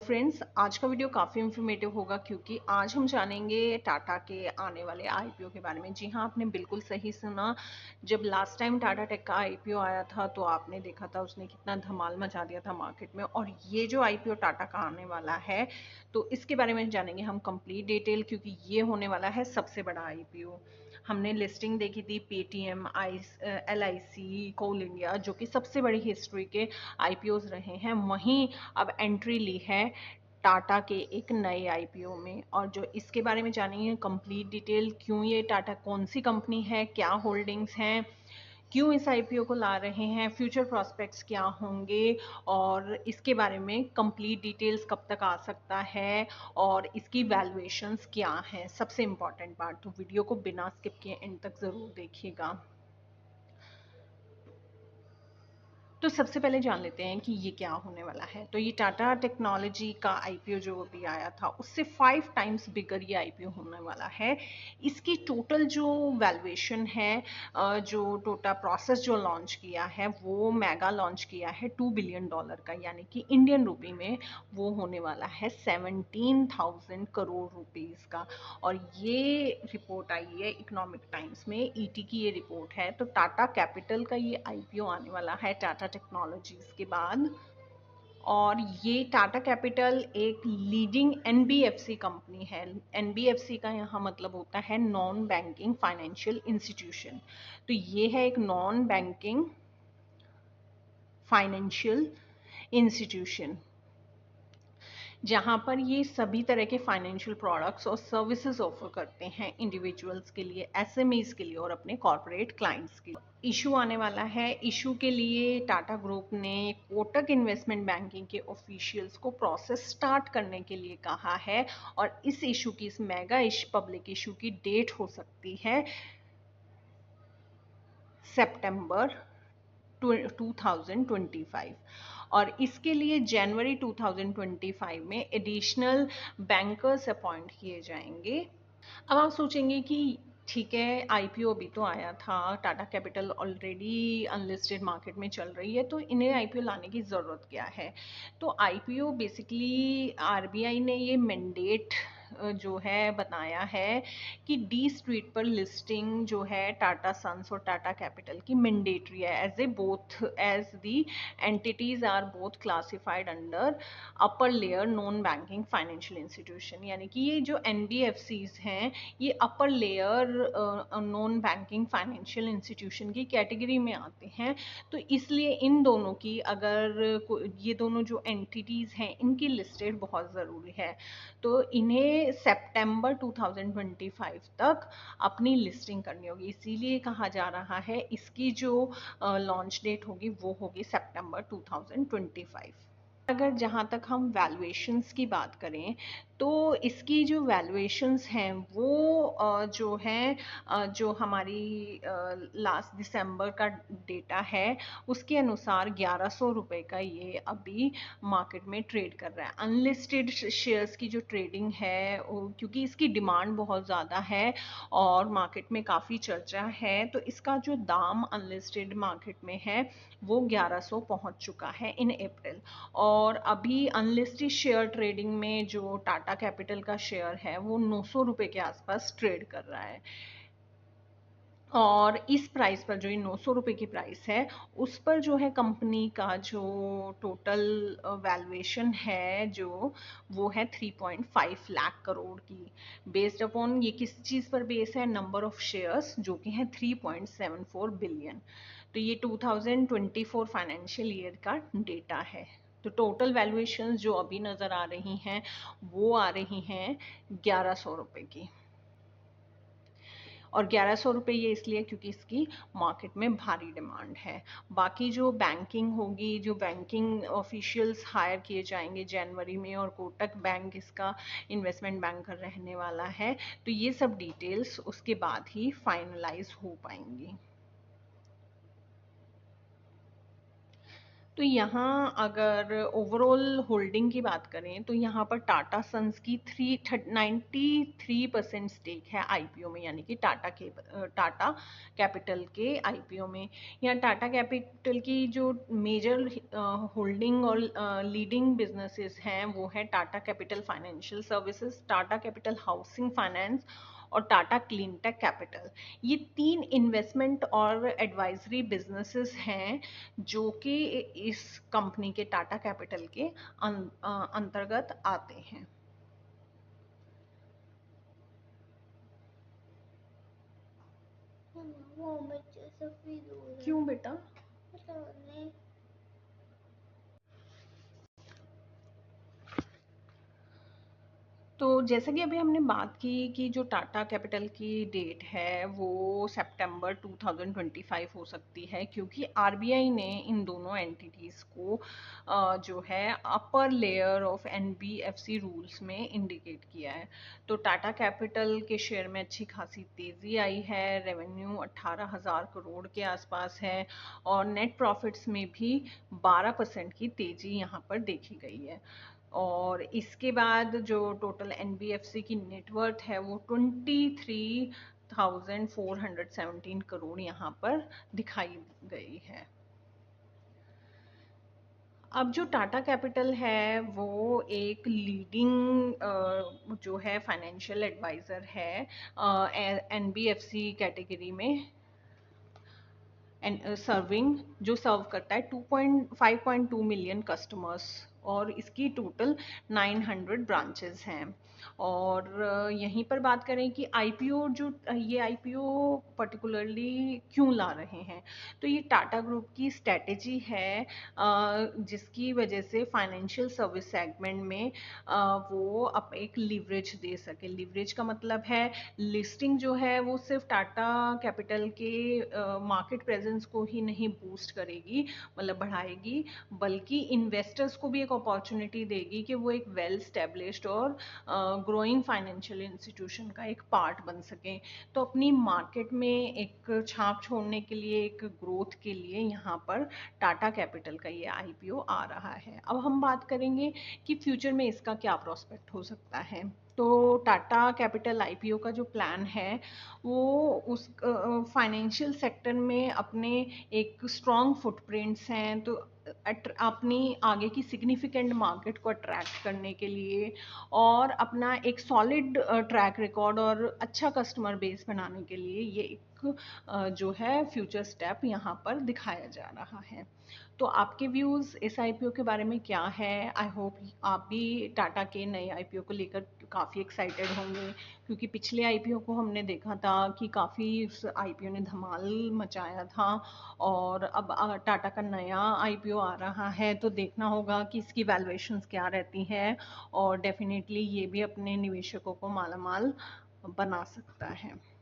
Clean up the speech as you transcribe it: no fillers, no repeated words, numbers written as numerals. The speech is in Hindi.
फ्रेंड्स, आज का वीडियो काफ़ी इन्फॉर्मेटिव होगा क्योंकि आज हम जानेंगे टाटा के आने वाले आईपीओ के बारे में। जी हाँ, आपने बिल्कुल सही सुना। जब लास्ट टाइम टाटा टेक का आईपीओ आया था तो आपने देखा था उसने कितना धमाल मचा दिया था मार्केट में। और ये जो आईपीओ टाटा का आने वाला है तो इसके बारे में जानेंगे हम कंप्लीट डिटेल, क्योंकि ये होने वाला है सबसे बड़ा आईपीओ। हमने लिस्टिंग देखी थी पेटीएम, LIC, कोल इंडिया, जो कि सबसे बड़ी हिस्ट्री के आईपीओज रहे हैं। वहीं अब एंट्री ली है टाटा के एक नए आईपीओ में। और जो इसके बारे में जानेंगे कंप्लीट डिटेल, क्यों ये टाटा कौन सी कंपनी है, क्या होल्डिंग्स हैं, क्यों इस आईपीओ को ला रहे हैं, फ्यूचर प्रॉस्पेक्ट्स क्या होंगे, और इसके बारे में कंप्लीट डिटेल्स कब तक आ सकता है, और इसकी वैल्यूएशंस क्या हैं, सबसे इम्पॉर्टेंट पार्ट। तो वीडियो को बिना स्किप किए एंड तक ज़रूर देखिएगा। तो सबसे पहले जान लेते हैं कि ये क्या होने वाला है। तो ये टाटा टेक्नोलॉजी का आईपीओ जो अभी आया था उससे 5 टाइम्स बिगर ये आईपीओ होने वाला है। इसकी टोटल जो वैल्यूएशन है, जो टोटा प्रोसेस जो लॉन्च किया है वो मेगा लॉन्च किया है $2 बिलियन का, यानी कि इंडियन रुपी में वो होने वाला है 17,000 करोड़ रुपीस का। और ये रिपोर्ट आई है इकोनॉमिक टाइम्स में, ईटी की ये रिपोर्ट है। तो टाटा कैपिटल का ये आईपीओ आने वाला है टाटा टेक्नोलॉजीज के बाद। और ये टाटा कैपिटल एक लीडिंग एनबीएफसी कंपनी है। एनबीएफसी का यहाँ मतलब होता है नॉन बैंकिंग फाइनेंशियल इंस्टीट्यूशन। तो ये है एक नॉन बैंकिंग फाइनेंशियल इंस्टीट्यूशन जहाँ पर ये सभी तरह के फाइनेंशियल प्रोडक्ट्स और सर्विसेज ऑफर करते हैं इंडिविजुअल्स के लिए, एसएमईज के लिए और अपने कॉर्पोरेट क्लाइंट्स के लिए। इशू आने वाला है। इशू के लिए टाटा ग्रुप ने कोटक इन्वेस्टमेंट बैंकिंग के ऑफिशियल्स को प्रोसेस स्टार्ट करने के लिए कहा है। और इस इशू की, इस मेगा पब्लिक इशू की डेट हो सकती है सितंबर 2025। और इसके लिए जनवरी 2025 में एडिशनल बैंकर्स अपॉइंट किए जाएंगे। अब आप सोचेंगे कि ठीक है, आईपीओ अभी तो आया था, Tata capital already unlisted market में चल रही है, तो इन्हें आईपीओ लाने की ज़रूरत क्या है। तो आईपीओ बेसिकली आरबीआई ने ये मैंडेट जो है बताया है कि डी स्ट्रीट पर लिस्टिंग जो है टाटा सन्स और टाटा कैपिटल की मैंडेटरी है, as a both as the entities are both classified under upper layer non banking financial institution. यानी कि ये जो एनबीएफसीज हैं ये upper layer non banking financial institution की कैटेगरी में आते हैं। तो इसलिए इन दोनों की, अगर ये दोनों जो एंटिटीज हैं इनकी लिस्टेड बहुत ज़रूरी है। तो इन्हें सितंबर 2025 तक अपनी लिस्टिंग करनी होगी। इसीलिए कहा जा रहा है इसकी जो लॉन्च डेट होगी वो होगी सितंबर 2025। अगर जहाँ तक हम वैल्यूएशंस की बात करें तो इसकी जो वैल्यूएशंस हैं वो जो हैं, जो हमारी लास्ट दिसंबर का डेटा है उसके अनुसार 1100 रुपये का ये अभी मार्केट में ट्रेड कर रहा है। अनलिस्टेड शेयर्स की जो ट्रेडिंग है क्योंकि इसकी डिमांड बहुत ज़्यादा है और मार्केट में काफ़ी चर्चा है, तो इसका जो दाम अनलिस्टेड मार्केट में है वो 1100 पहुंच चुका है इन अप्रैल। और अभी अनलिस्टेड शेयर ट्रेडिंग में जो टाटा कैपिटल का शेयर है वो 900 रुपये के आसपास ट्रेड कर रहा है। और इस प्राइस पर, जो ये 900 रुपये की प्राइस है, उस पर जो है कंपनी का जो टोटल वैल्यूएशन है जो वो है 3.5 लाख करोड़ की। बेस्ड अपॉन ये किस चीज़ पर बेस है, नंबर ऑफ शेयर्स जो कि हैं 3.74 बिलियन। तो ये 2024 फाइनेंशियल ईयर का डेटा है। तो टोटल वैल्यूएशंस जो अभी नज़र आ रही हैं वो आ रही हैं 1100 रुपये की। और 1100 रुपये ये इसलिए क्योंकि इसकी मार्केट में भारी डिमांड है। बाकी जो बैंकिंग होगी, जो बैंकिंग ऑफिशियल्स हायर किए जाएंगे जनवरी में, और कोटक बैंक इसका इन्वेस्टमेंट बैंकर रहने वाला है, तो ये सब डिटेल्स उसके बाद ही फाइनलाइज हो पाएंगी। तो यहाँ अगर ओवरऑल होल्डिंग की बात करें तो यहाँ पर टाटा सन्स की 93% स्टेक है आईपीओ में, यानी कि टाटा कैपिटल के आईपीओ में। यहाँ टाटा कैपिटल की जो मेजर होल्डिंग और लीडिंग बिजनेसेस हैं वो है Tata capital financial services, Tata capital housing finance और टाटा क्लीन टेक कैपिटल। ये 3 इन्वेस्टमेंट और एडवाइजरी बिजनेसेस हैं जो कि इस कंपनी के टाटा कैपिटल के अंतर्गत आते हैं। वो बच्चे सफेद हो रहे क्यों बेटा? पता नहीं। तो जैसा कि अभी हमने बात की कि जो टाटा कैपिटल की डेट है वो सितंबर 2025 हो सकती है, क्योंकि आरबीआई ने इन दोनों एंटिटीज़ को जो है upper layer of NBFC rules में इंडिकेट किया है। तो टाटा कैपिटल के शेयर में अच्छी खासी तेज़ी आई है, रेवेन्यू 18,000 करोड़ के आसपास है और नेट प्रॉफिट्स में भी 12% की तेज़ी यहाँ पर देखी गई है। और इसके बाद जो टोटल एनबीएफसी की नेटवर्थ है वो 23,417 करोड़ यहाँ पर दिखाई गई है। अब जो टाटा कैपिटल है वो एक लीडिंग जो है फाइनेंशियल एडवाइज़र है एनबीएफसी कैटेगरी में, सर्विंग जो सर्व करता है 5.2 मिलियन कस्टमर्स और इसकी टोटल 900 ब्रांचेस हैं। और यहीं पर बात करें कि आईपीओ जो ये आईपीओ पर्टिकुलरली क्यों ला रहे हैं, तो ये टाटा ग्रुप की स्ट्रेटेजी है जिसकी वजह से फाइनेंशियल सर्विस सेगमेंट में वो अब एक लीवरेज दे सके। लीवरेज का मतलब है लिस्टिंग जो है वो सिर्फ टाटा कैपिटल के मार्केट प्रेजेंस को ही नहीं बूस्ट करेगी, मतलब बढ़ाएगी, बल्कि इन्वेस्टर्स को भी एक अपॉर्चुनिटी देगी कि वो एक वेल स्टेब्लिश्ड और ग्रोइंग फाइनेंशियल इंस्टीट्यूशन का एक पार्ट बन सकें। तो अपनी मार्केट में एक छाप छोड़ने के लिए, एक ग्रोथ के लिए यहाँ पर टाटा कैपिटल का ये आईपीओ आ रहा है। अब हम बात करेंगे कि फ्यूचर में इसका क्या प्रोस्पेक्ट हो सकता है। तो टाटा कैपिटल आईपीओ का जो प्लान है वो उस फाइनेंशियल सेक्टर में अपने एक स्ट्रॉन्ग फुटप्रिंट्स हैं, तो अपनी आगे की सिग्निफिकेंट मार्केट को अट्रैक्ट करने के लिए और अपना एक सॉलिड ट्रैक रिकॉर्ड और अच्छा कस्टमर बेस बनाने के लिए ये एक जो है फ्यूचर स्टेप यहाँ पर दिखाया जा रहा है। तो आपके व्यूज़ इस आईपीओ के बारे में क्या है? आई होप आप भी टाटा के नए आईपीओ को लेकर काफ़ी एक्साइटेड होंगे, क्योंकि पिछले आईपीओ को हमने देखा था कि काफ़ी उस आईपीओ ने धमाल मचाया था और अब टाटा का नया आईपीओ आ रहा है तो देखना होगा कि इसकी वैल्यूएशंस क्या रहती है और डेफिनेटली ये भी अपने निवेशकों को मालामाल बना सकता है।